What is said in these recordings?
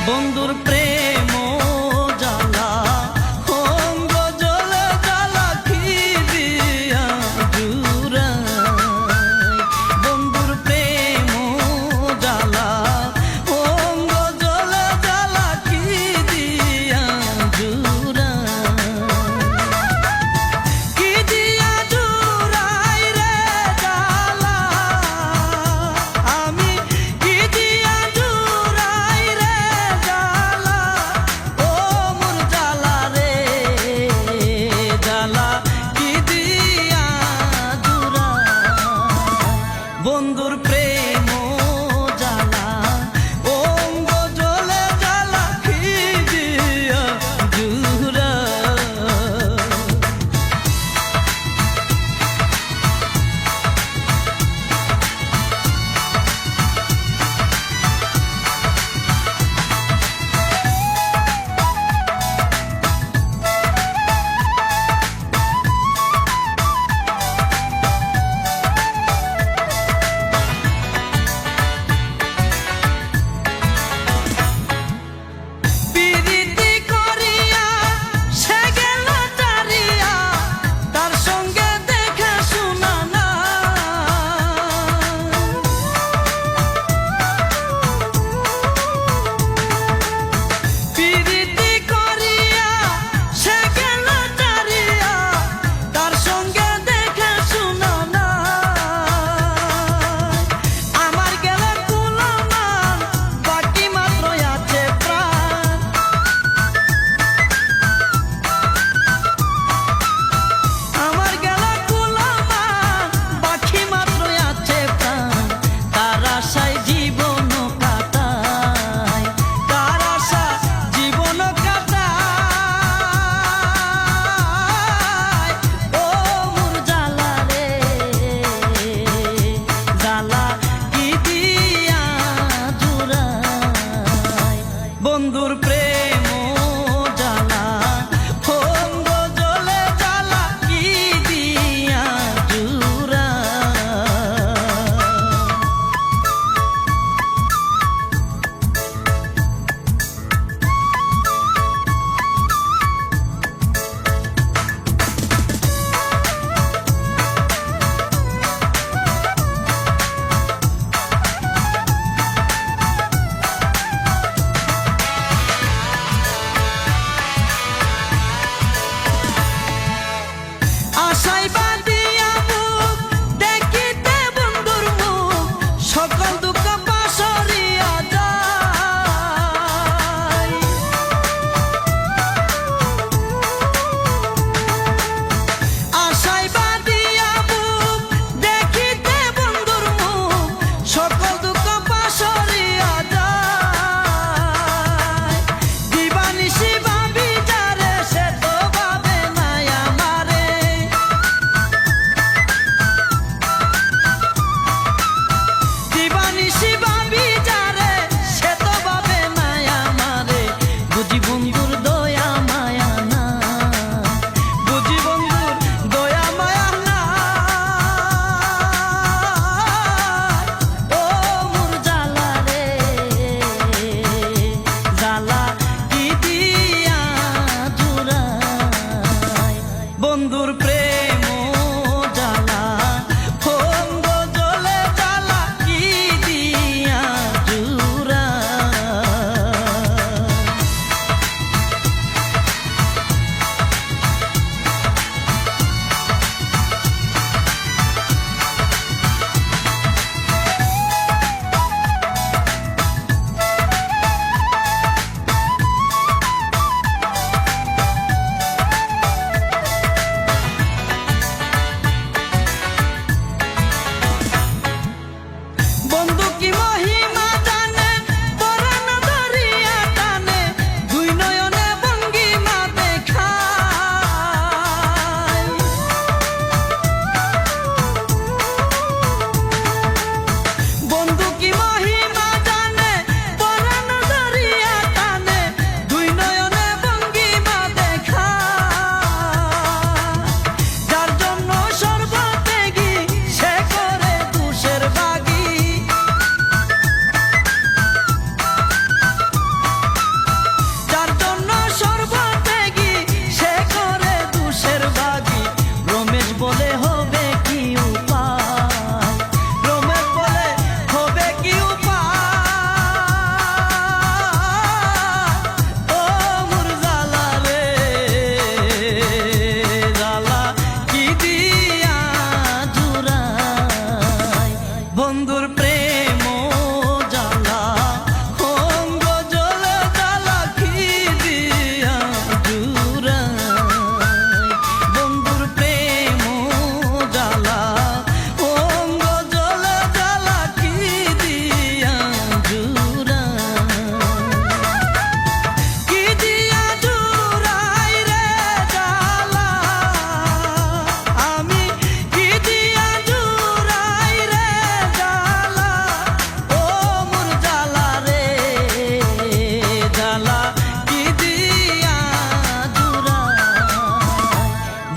বন্ধুর প্রেম জ্বালা অঙ্গ জ্বলে জ্বালা কি দিয়া জুড়াই। বন্ধুর প্রেম জ্বালা অঙ্গ জ্বলে জ্বালা কি দিয়া জুড়াই। কি দিয়া জুড়াই রে জ্বালা আমি, কি দিয়া জুড়াই রে জ্বালা ও মোর জ্বালা রে জ্বালা কি দিয়া জুড়াই। বন্ধুর প্রেম জ্বালা অঙ্গ জ্বলে জ্বালা কি দিয়া জুড়াই। পিরিতি করিয়া সে গেল চারিয়া, তার সঙ্গে দেখা শোনা না। পিরিতি করিয়া সে গেল চারিয়া, তার সঙ্গে দেখা শোনা না। আমার গেলে কুলমান বাকি মাত্র আছে প্রাণ। আমার গেলে কুলমান বাকি মাত্র আছে প্রাণ। তার আশায় জীবন কাটাই, তার আশা জীবন কাটাই। ও মোর জ্বালা রে জ্বালা কি দিয়া জুড়াই। বন্ধুর প্রেম জ্বালা অঙ্গ জ্বলে জ্বালা কি দিয়া জুড়াই।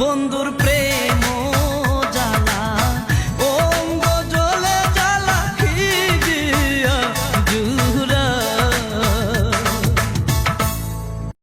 বন্ধুর